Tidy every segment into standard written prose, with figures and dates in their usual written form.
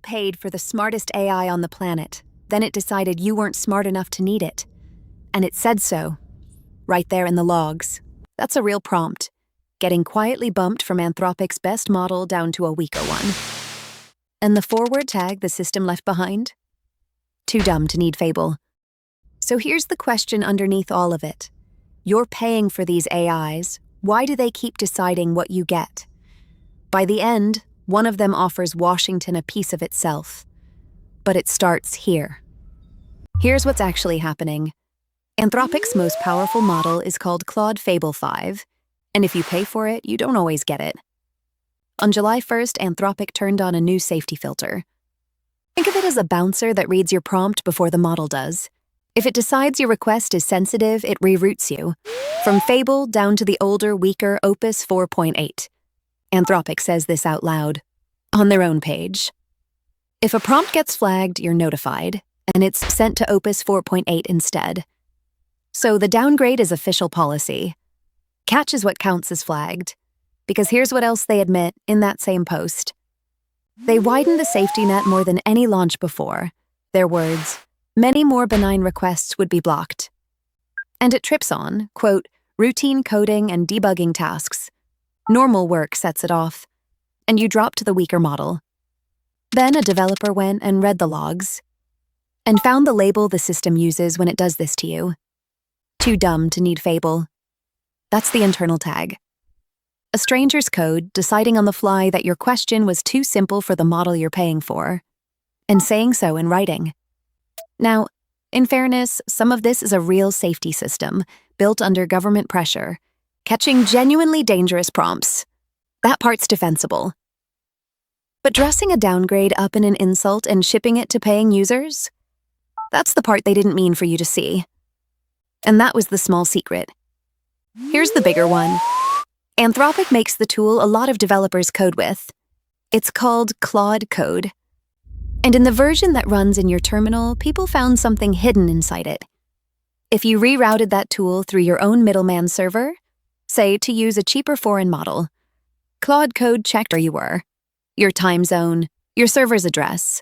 paid for the smartest AI on the planet. Then it decided you weren't smart enough to need it. And it said so, right there in the logs. That's a real prompt, getting quietly bumped from Anthropic's best model down to a weaker one. And the forward tag the system left behind? Too dumb to need Fable. So here's the question underneath all of it. You're paying for these AIs. Why do they keep deciding what you get? By the end, one of them offers Washington a piece of itself. But it starts here. Here's what's actually happening. Anthropic's most powerful model is called Claude Fable 5, and if you pay for it, you don't always get it. On July 1st, Anthropic turned on a new safety filter. Think of it as a bouncer that reads your prompt before the model does. If it decides your request is sensitive, it reroutes you, from Fable down to the older, weaker Opus 4.8. Anthropic says this out loud, on their own page. If a prompt gets flagged, you're notified, and it's sent to Opus 4.8 instead. So the downgrade is official policy. Catch is what counts as flagged, because here's what else they admit in that same post. They widened the safety net more than any launch before. Their words, many more benign requests would be blocked. And it trips on, quote, routine coding and debugging tasks. Normal work sets it off, and you drop to the weaker model. Then a developer went and read the logs and found the label the system uses when it does this to you. Too dumb to need Fable. That's the internal tag. A stranger's code deciding on the fly that your question was too simple for the model you're paying for, and saying so in writing. Now, in fairness, some of this is a real safety system built under government pressure, catching genuinely dangerous prompts. That part's defensible. But dressing a downgrade up in an insult and shipping it to paying users? That's the part they didn't mean for you to see. And that was the small secret. Here's the bigger one. Anthropic makes the tool a lot of developers code with. It's called Claude Code. And in the version that runs in your terminal, people found something hidden inside it. If you rerouted that tool through your own middleman server, say to use a cheaper foreign model, Claude Code checked where you were, your time zone, your server's address,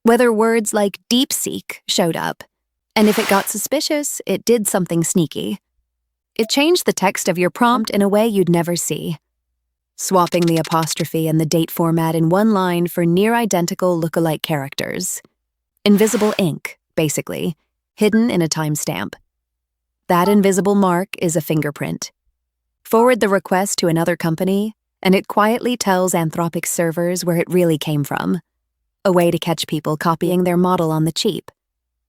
whether words like DeepSeek showed up, and if it got suspicious, it did something sneaky. It changed the text of your prompt in a way you'd never see, swapping the apostrophe and the date format in one line for near-identical look-alike characters. Invisible ink, basically, hidden in a timestamp. That invisible mark is a fingerprint. Forward the request to another company, and it quietly tells Anthropic's servers where it really came from. A way to catch people copying their model on the cheap.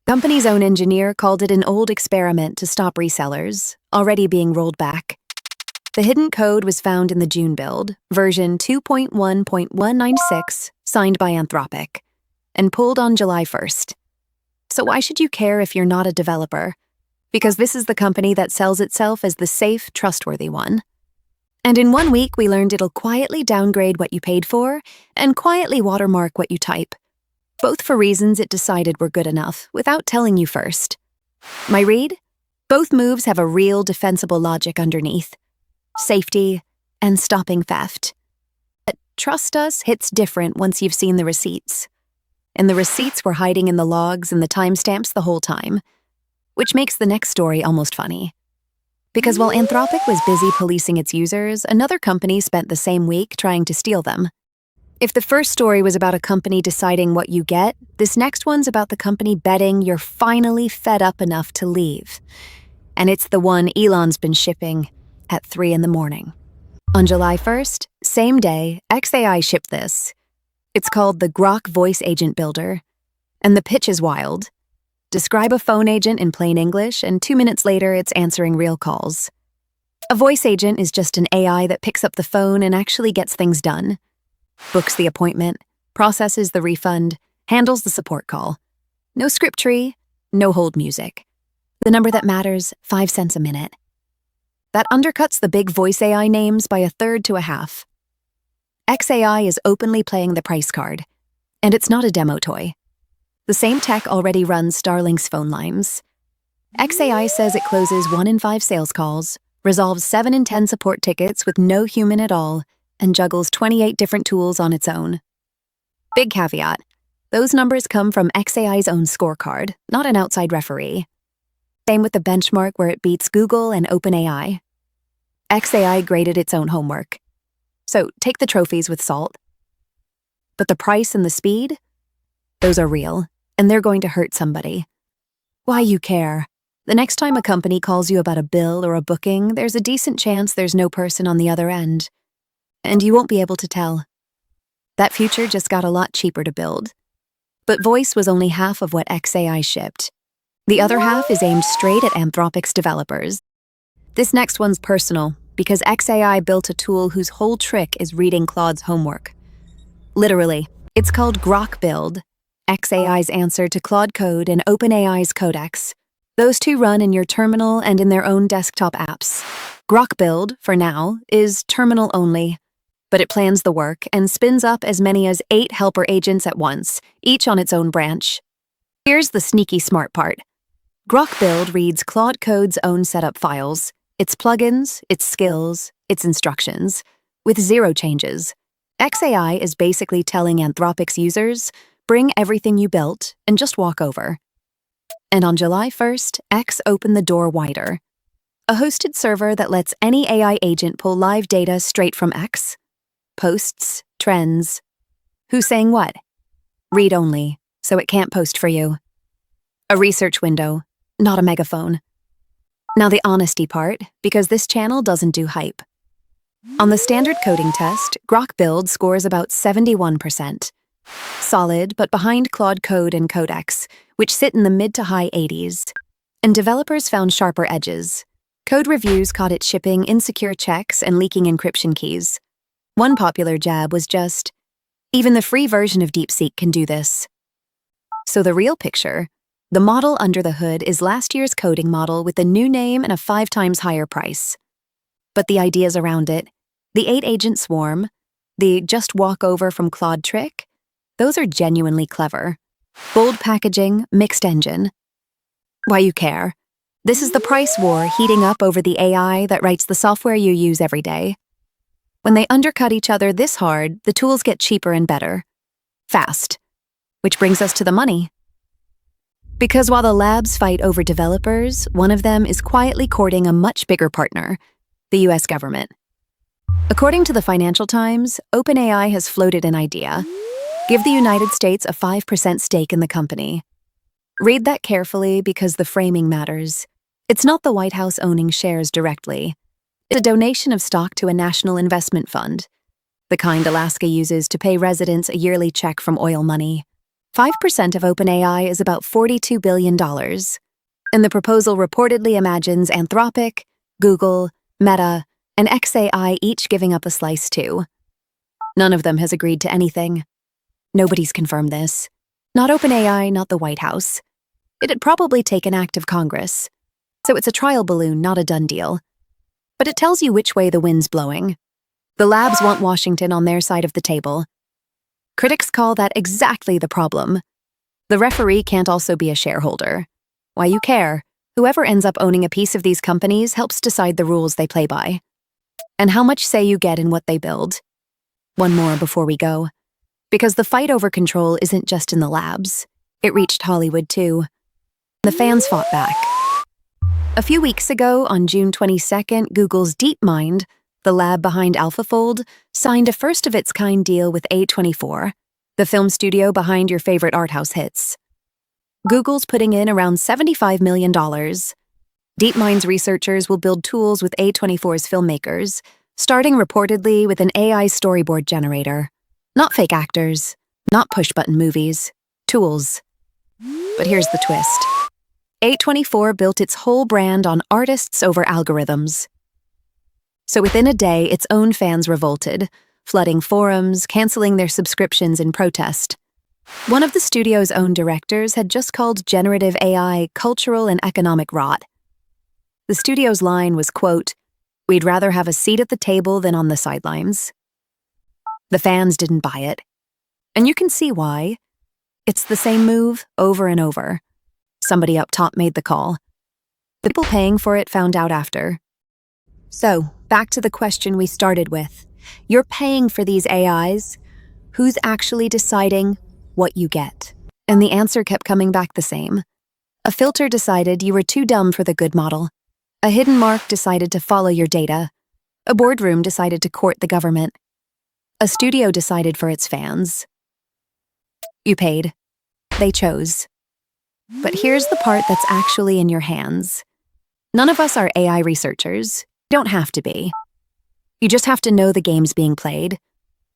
Company's own engineer called it an old experiment to stop resellers, already being rolled back. The hidden code was found in the June build, version 2.1.196, signed by Anthropic, and pulled on July 1st. So why should you care if you're not a developer? Because this is the company that sells itself as the safe, trustworthy one. And in 1 week, we learned it'll quietly downgrade what you paid for and quietly watermark what you type. Both for reasons it decided were good enough, without telling you first. My read? Both moves have a real defensible logic underneath. Safety and stopping theft. But trust us hits different once you've seen the receipts. And the receipts were hiding in the logs and the timestamps the whole time, which makes the next story almost funny. Because while Anthropic was busy policing its users, another company spent the same week trying to steal them. If the first story was about a company deciding what you get, this next one's about the company betting you're finally fed up enough to leave. And it's the one Elon's been shipping at 3 in the morning. On July 1st, same day, xAI shipped this. It's called the Grok Voice Agent Builder. And the pitch is wild. Describe a phone agent in plain English, and 2 minutes later, it's answering real calls. A voice agent is just an AI that picks up the phone and actually gets things done. Books the appointment, processes the refund, handles the support call. No script tree, no hold music. The number that matters, 5 cents a minute. That undercuts the big voice AI names by 1/3 to 1/2. xAI is openly playing the price card, and it's not a demo toy. The same tech already runs Starlink's phone lines. xAI says it closes 1 in 5 sales calls, resolves 7 in 10 support tickets with no human at all, and juggles 28 different tools on its own. Big caveat, Those numbers come from xAI's own scorecard, not an outside referee. Same with the benchmark where it beats Google and OpenAI. xAI graded its own homework. So take the trophies with salt. But the price and the speed? Those are real, and they're going to hurt somebody. Why you care? The next time a company calls you about a bill or a booking, there's a decent chance there's no person on the other end. And you won't be able to tell. That future just got a lot cheaper to build. But voice was only half of what xAI shipped. The other half is aimed straight at Anthropic's developers. This next one's personal, because xAI built a tool whose whole trick is reading Claude's homework. Literally, it's called Grok Build, xAI's answer to Claude Code and OpenAI's Codex. Those two run in your terminal and in their own desktop apps. Grok Build, for now, is terminal only, but it plans the work and spins up as many as 8 helper agents at once, each on its own branch. Here's the sneaky smart part. Grok Build reads Claude Code's own setup files, its plugins, its skills, its instructions, with 0 changes. xAI is basically telling Anthropic's users, bring everything you built and just walk over. And on July 1st, X opened the door wider. A hosted server that lets any AI agent pull live data straight from X. Posts, trends. Who's saying what? Read only, so it can't post for you. A research window, not a megaphone. Now the honesty part, because this channel doesn't do hype. On the standard coding test, Grok Build scores about 71%. Solid, but behind Claude Code and Codex, which sit in the mid to high 80s. And developers found sharper edges. Code reviews caught it shipping insecure checks and leaking encryption keys. One popular jab was just, even the free version of DeepSeek can do this. So the real picture, the model under the hood is last year's coding model with a new name and a 5 times higher price. But the ideas around it, the 8-agent swarm, the just walk over from Claude trick, those are genuinely clever. Bold packaging, mixed engine. Why you care? This is the price war heating up over the AI that writes the software you use every day. When they undercut each other this hard, the tools get cheaper and better. Fast. Which brings us to the money. Because while the labs fight over developers, one of them is quietly courting a much bigger partner, the US government. According to the Financial Times, OpenAI has floated an idea. Give the United States a 5% stake in the company. Read that carefully because the framing matters. It's not the White House owning shares directly. It's a donation of stock to a national investment fund, the kind Alaska uses to pay residents a yearly check from oil money. 5% of OpenAI is about $42 billion. And the proposal reportedly imagines Anthropic, Google, Meta, and xAI each giving up a slice too. None of them has agreed to anything. Nobody's confirmed this. Not OpenAI, not the White House. It'd probably take an act of Congress. So it's a trial balloon, not a done deal. But it tells you which way the wind's blowing. The labs want Washington on their side of the table. Critics call that exactly the problem. The referee can't also be a shareholder. Why you care? Whoever ends up owning a piece of these companies helps decide the rules they play by. And how much say you get in what they build. One more before we go. Because the fight over control isn't just in the labs. It reached Hollywood too. The fans fought back. A few weeks ago, on June 22nd, Google's DeepMind, the lab behind AlphaFold, signed a first-of-its-kind deal with A24, the film studio behind your favorite art house hits. Google's putting in around $75 million. DeepMind's researchers will build tools with A24's filmmakers, starting reportedly with an AI storyboard generator. Not fake actors, not push-button movies, tools. But here's the twist. A24 built its whole brand on artists over algorithms. So within a day, its own fans revolted, flooding forums, canceling their subscriptions in protest. One of the studio's own directors had just called generative AI cultural and economic rot. The studio's line was, quote, "We'd rather have a seat at the table than on the sidelines." The fans didn't buy it. And you can see why. It's the same move over and over. Somebody up top made the call. The people paying for it found out after. So, back to the question we started with. You're paying for these AIs. Who's actually deciding what you get. And the answer kept coming back the same. A filter decided you were too dumb for the good model. A hidden mark decided to follow your data. A boardroom decided to court the government. A studio decided for its fans. You paid. They chose. But here's the part that's actually in your hands. None of us are AI researchers. You don't have to be. You just have to know the game's being played,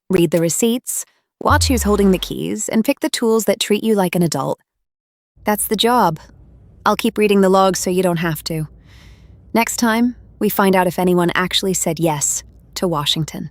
read the receipts, watch who's holding the keys, and pick the tools that treat you like an adult. That's the job. I'll keep reading the logs so you don't have to. Next time, we find out if anyone actually said yes to Washington.